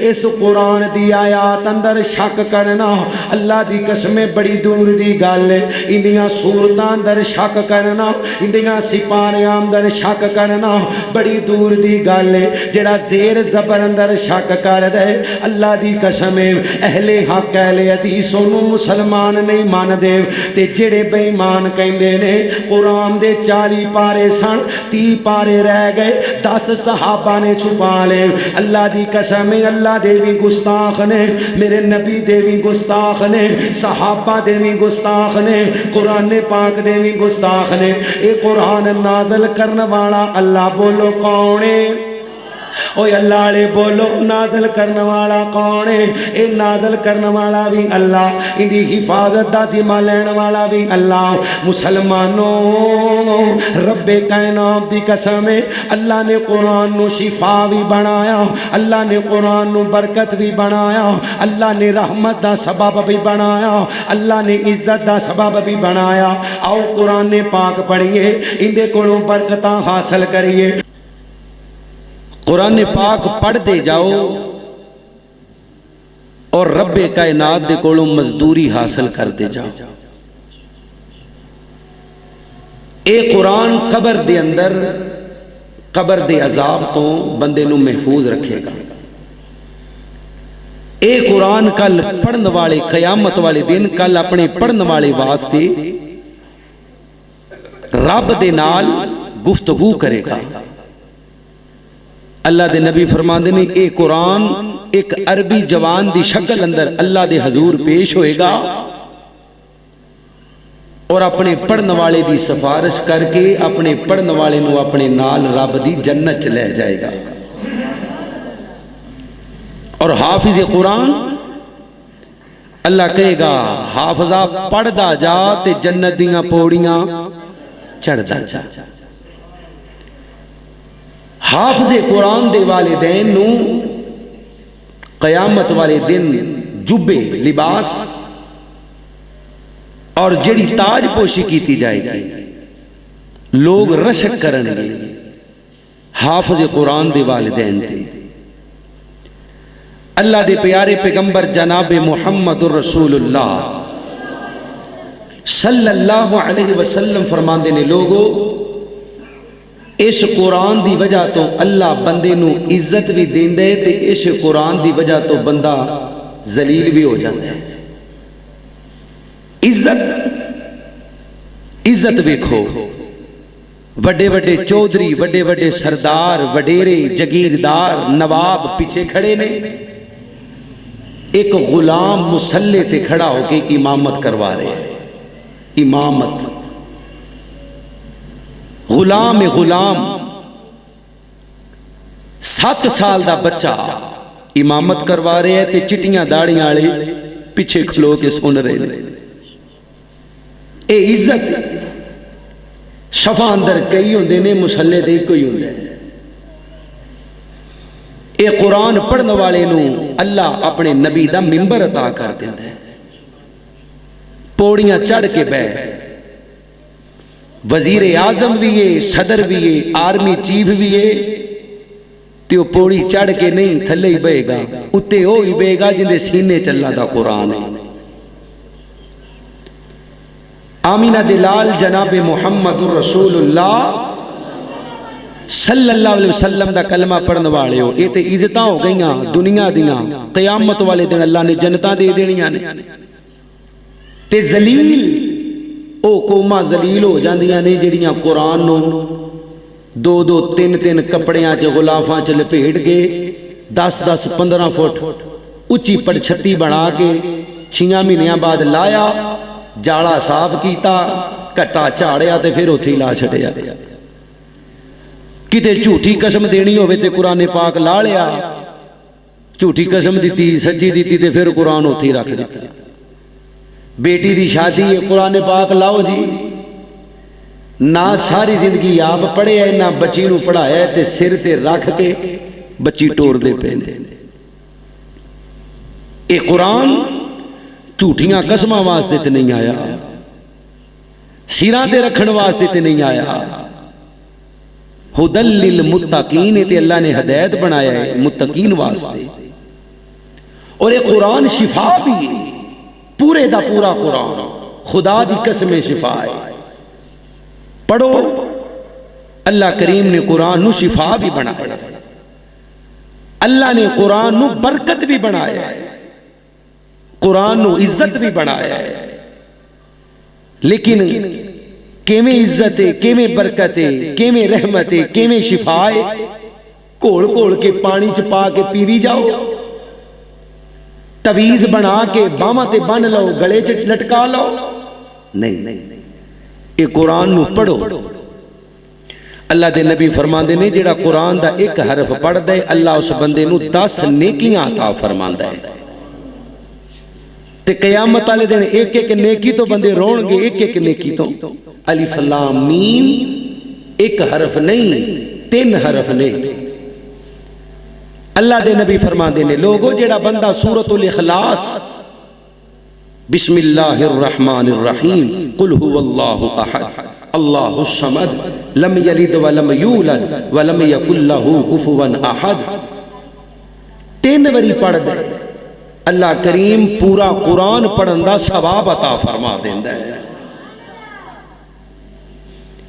اس قرآن دی آیات اندر شک کرنا اللہ دی قسم بڑی دور دی گل ہے. اندیاں صورتاں اندر شک کرنا, اندیاں سپاریاں اندر شک کرنا بڑی دور دی گل ہے. جڑا زیر زبر اندر شک کر دے اللہ دی قسم اہل حق اہل حدیث نو مسلمان نہیں مان دے. تے جڑے بے ایمان کہندے نے قرآن دے 40 پارے سن 30 پارے رہ گئے 10 صحابہ نے چھپا لے. اللہ دی قسم اللہ دے بھی گستاخ نے, میرے نبی دے بھی گستاخ نے, صحابہ دے بھی گستاخ نے, قرآن پاک دے بھی گستاخ نے. اے قرآن نازل کرنے والا اللہ بولو کون ہے؟ اوے اللہ علیہ بولو نازل کرنے والا کون ہے؟ اے نازل کرنے والا بھی اللہ, اندی حفاظت دا ذمہ لینے والا بھی اللہ. مسلمانوں رب کائنات دی قسم ہے اللہ نے قرآن نو شفا بھی بنایا, اللہ نے قرآن نو برکت بھی بنایا, اللہ نے رحمت دا سبب بھی بنایا, اللہ نے عزت دا سبب بھی بنایا. آؤ قرآن پاک پڑھیے, اندے کولوں برکتاں حاصل کریے. قرآن پاک پڑھ دے جاؤ اور رب کائنات دے کولوں مزدوری حاصل کر دے جاؤ. اے قرآن قبر دے اندر قبر دے عذاب تو بندے نو محفوظ رکھے گا. اے قرآن کل پڑھن والے قیامت والے دن کل اپنے پڑھن والے واسطے رب دے نال گفتگو کرے گا. اللہ دے نبی فرماندے نے اے قرآن ایک عربی جوان دی شکل اندر اللہ دے حضور پیش ہوئے گا اور اپنے پڑھن والے دی سفارش کر کے اپنے پڑھن والے نو اپنے نال رب دی جنت لے جائے گا. اور حافظ قرآن اللہ کہے گا حافظہ پڑھ دا جا تے جنت دیاں پوڑیاں چڑھ دا جا. حافظ قرآن دے والدین نو قیامت والے دن جبے لباس اور جڑی تاج پوشی کیتی جائے گی, لوگ رشک کرن گے حافظ قرآن دے والدین تے. اللہ دے پیارے پیغمبر جناب محمد الرسول اللہ صلی اللہ علیہ وسلم فرماندے نے لوگو اس قرآن دی وجہ تو اللہ بندے نو عزت بھی دیندے تے اس قرآن دی وجہ تو بندہ ذلیل بھی ہو جاتا ہے. عزت ویکھو, وڈے وڈے چودھری وڈے وڈے سردار وڈیرے جگیردار نواب پیچھے کھڑے نے, ایک غلام مسلح تے کھڑا ہو کے امامت کروا رہے ہیں. امامت غلام 7 سال دا بچہ امامت کروا رہے ہیں تے چٹیاں داڑیاں والے پیچھے کھلو کے سن رہے ہیں. اے عزت شفا اندر کئی ہوندے نے مسلح تے کوئی ہوندا ہے. اے قرآن پڑھنے والے نو اللہ اپنے نبی دا منبر عطا کر دیندا ہے. پوڑیاں چڑھ کے بیٹھ, وزیر اعظم بھی ہے, صدر بھی ہے, آرمی چیف بھی ہے, تے وہ پوڑی چڑھ کے نہیں تھلے ہی بہے گا, اتے وہ ہی بہے گا جندے سینے چلا دا قرآن ہے. آمینہ دلال جناب محمد الرسول اللہ صلی اللہ علیہ وسلم دا کلمہ پڑھنے والے ہو. یہ تے عزتاں ہو گئیاں دنیا دیاں, قیامت والے دن اللہ نے جنتاں دے دینیاں نے. تے ذلیل او قوماں ذلیل ہو جاندیاں نے جڑیاں قرآن نو 2-2 3-3 کپڑیاں چ غلافاں چ لپیٹ کے 10-10 15 فٹ اچھی پڑچھتی بنا کے 6 مہینیاں بعد لایا, جاڑا صاف کیتا, کٹا چاڑیا تے پھر اوتھے لا چھڈیا. کتے جھوٹی قسم دینی ہوئے تے قرآن پاک لا لیا, جھوٹی قسم دیتی سچی دیتی تے پھر قرآن اوتھے ہی رکھ دیتا. بیٹی دی شادی ہے قرآن پاک لاؤ جی, نہ ساری زندگی آپ پڑھے ہے نہ بچی نو پڑھایا ہے, تے سر تے رکھ کے بچی ٹور دے پینے. اے قرآن جھوٹیاں قسماں واسطے تے نہیں آیا, سیراں تے رکھن واسطے تے نہیں آیا. ہدل للمتقین تے اللہ نے ہدایت بنایا ہے متقین واسطے. اور یہ قرآن شفا بھی ہے، پورے دا پورا قرآن خدا دی قسم شفا ہے۔ پڑھو، اللہ کریم نے قرآن نو شفا بھی بنایا، اللہ نے قرآن نو برکت بھی بنایا ہے، قرآن نو عزت بھی بنایا ہے۔ لیکن کیویں عزت ہے، کیویں برکت ہے، کیویں رحمت ہے، کیویں شفا ہے، گھول گھول کے پانی چ پا کے پیوی جاؤ، تویز بنا کے باواں تے بن لو، گلے چ لٹکا لو، نہیں، یہ قرآن نو پڑھو۔ اللہ دے نبی فرماندے نے جڑا قرآن دا ایک حرف پڑھ دے اللہ اس بندے نو 10 نیکیاں عطا فرماندا ہے، تے قیامت والے دن ایک ایک نیکی تو بندے رون گے، ایک ایک نیکی تو۔ الف لام میم ایک حرف نہیں، 3 حرف نہیں۔ اللہ دے نبی فرماندے نے لوگو جڑا بندہ سورۃ الاخلاص بسم اللہ الرحمن الرحیم قل هو اللہ احد اللہ الصمد لم یلد ولم یولد ولم یکن له کفوا احد 3 باری پڑھ دے، اللہ کریم پورا قرآن پڑھن دا ثواب عطا فرما دیندا ہے۔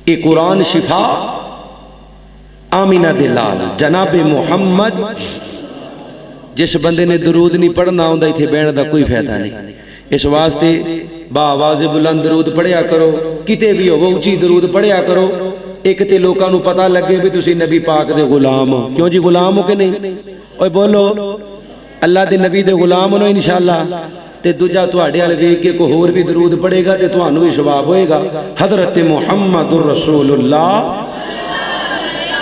اے قرآن شفا آمینہ دلال جناب محمد، جس بندے نے درود نہیں پڑھنا ہوندا ایتھے بہن دا کوئی فائدہ نہیں۔ اس واسطے با آواز بلند درود پڑھیا کرو، کتے بھی ہو اونچی درود پڑھیا کرو، ایک تے لوکاں نو پتہ لگے بھی تسی نبی پاک دے غلام ہو۔ کیوں جی غلام ہو کہ نہیں؟ اوے بولو اللہ دے نبی دے غلام ہو انشاءاللہ، تے دوجا تواڈے ال ویکھ کے کوئی ہور بھی درود پڑھے گا تے تانوں بھی ثواب ہوئے گا۔ حضرت محمد الرسول اللہ،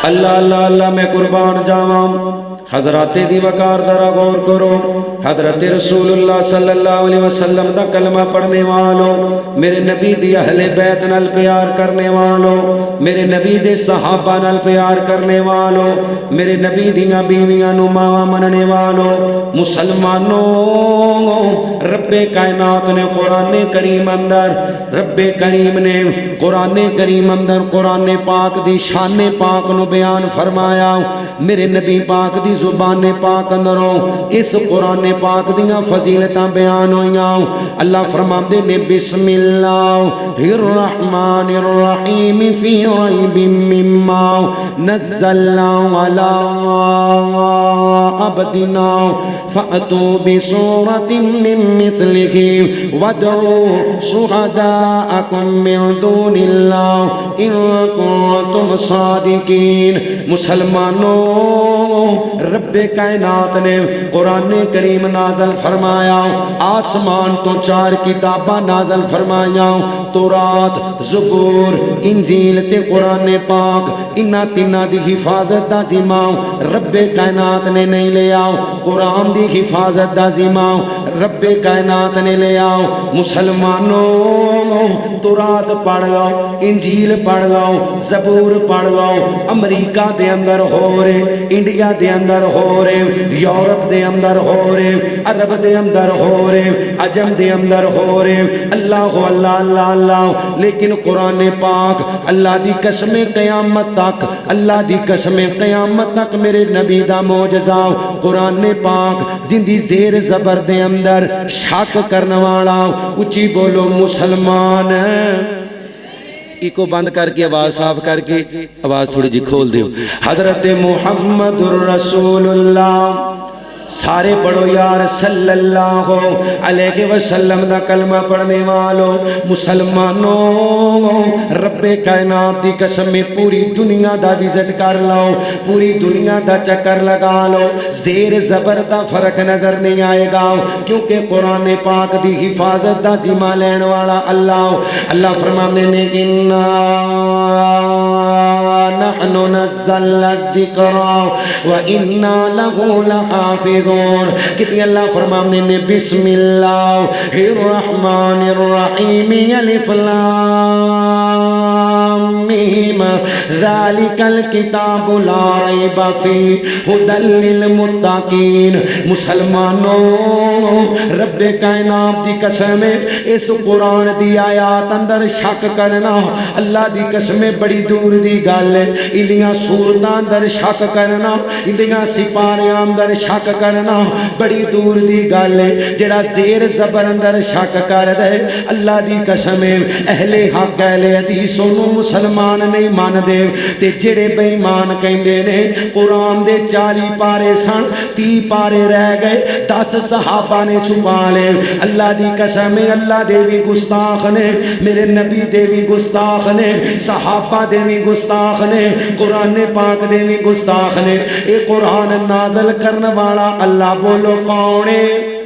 اللہ اللہ اللہ میں قربان جاواں، حضرات دی وقار ذرا غور کرو۔ حضرت رسول اللہ صلی اللہ علیہ وسلم دا کلمہ پڑھنے والوں، میرے نبی دی اہل بیت نال پیار کرنے والوں، میرے نبی دے صحابہ نال پیار کرنے والوں، میرے نبی دیاں بیویاں نو ماواں مننے والوں، مسلمانوں، رب کائنات نے قرآن کریم اندر، رب کریم نے قرآن کریم اندر قرآن پاک دی شان پاک نو بیان فرمایا۔ میرے نبی پاک دی زبان پاک اندروں اس قرآن پاک دیاں فضیلتاں بیان ہویاں۔ اللہ فرماندے نے بسم اللہ الرحمن الرحیم فی ریب مما نزلنا علی عبدنا فأتوا بسورۃ من مثلہ وادعوا شہداءکم من دون اللہ ان کنتم صادقین۔ مسلمانوں، رب کائنات نے قرآن کریم نازل فرمایا، آسمان تو 4 کتاباں نازل فرمایا، تورات، زبور، انجیل تے قرآن پاک، انہاں تیناں دی حفاظت دا ذمہ رب کائنات نے نہیں لیا۔ قرآن دی حفاظت دا ذمہ رب کائنات نے لیا۔ مسلمانوں، تورات پڑھ لو، انجیل پڑھ لو، زبور پڑھ لو، امریکہ دے اندر ہو رہے، انڈیا دے اندر ہو رہے، یورپ دے اندر ہو رہے، عرب دے اندر ہو رہے، عجم دے اندر ہو رہے، اللہ اللہ اللہ اللہ، لیکن قرآن پاک اللہ دی قسم قیامت تک، اللہ دی قسم قیامت تک میرے نبی دا معجزہ قرآن پاک جن دی زیر زبر دے اندر شک کرنے والا، اچھی بولو مسلمان ایکو بند کر کے آواز صاف کر کے آواز تھوڑی جی کھول دیو۔ حضرت محمد الرسول اللہ، سارے پڑھو یار صلی اللہ علیہ وسلم دا کلمہ پڑھنے والوں۔ مسلمانوں، رب کائنات دی قسم پوری دنیا دا وزٹ کر لو، پوری دنیا دا چکر لگا لو، زیر زبر دا فرق نظر نہیں آئے گا، کیونکہ قرآن پاک دی حفاظت دا ذمہ لین والا اللہ فرمانے نے اِنَّا نَحْنُ نَزَّلْنَا الذِّكْرَ وَإِنَّا لَهُ لَحَافِظُونَ۔ کتنی اللہ فرمانے نے بسم اللہ الرحمن الرحیم الف لام میم ذالک الکتاب لا ریب فیہ ھدی للمتقین۔ مسلمانوں، رب کائنات دی قسم اس قرآن دی آیات اندر شک کرنا اللہ دی قسم بڑی دور دی گل ہے انہاں صورتاں اندر شک کرنا انہاں سپاریاں اندر شک کرنا بڑی دور دی گل ہے جڑا زیر زبر اندر شک کر دے اللہ دی قسم اہل حق اہل حدیث نو مسلمان نہیں مان دے تے جڑے بے ایمان کہندے نے قرآن دے 40 پارے سن 30 پارے رہ گئے 10 صحابہ نے چھپا لے اللہ دی قسم اللہ دے بھی گستاخ نے میرے نبی دے بھی گستاخ نے صحابہ دے بھی گستاخ نے قرآن پاک دے بھی گستاخ نے اے قرآن نازل کرنے والا اللہ بولو کون ہے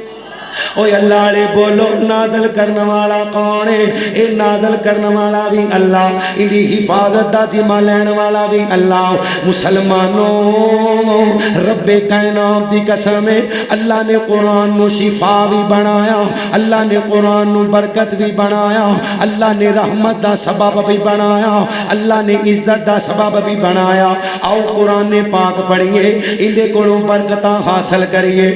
اوہ اللہ علیہ بولو نازل کرنے والا کون ہے اے نازل کرنے والا بھی اللہ انہی حفاظت دا ذمہ لینے والا بھی اللہ مسلمانوں رب کائنات دی قسم ہے اللہ نے قرآن نو شفا بھی بنایا اللہ نے قرآن نو برکت بھی بنایا اللہ نے رحمت دا سبب بھی بنایا اللہ نے عزت دا سبب بھی بنایا آؤ قرآن پاک پڑھیے اندے کولوں برکتاں حاصل کریے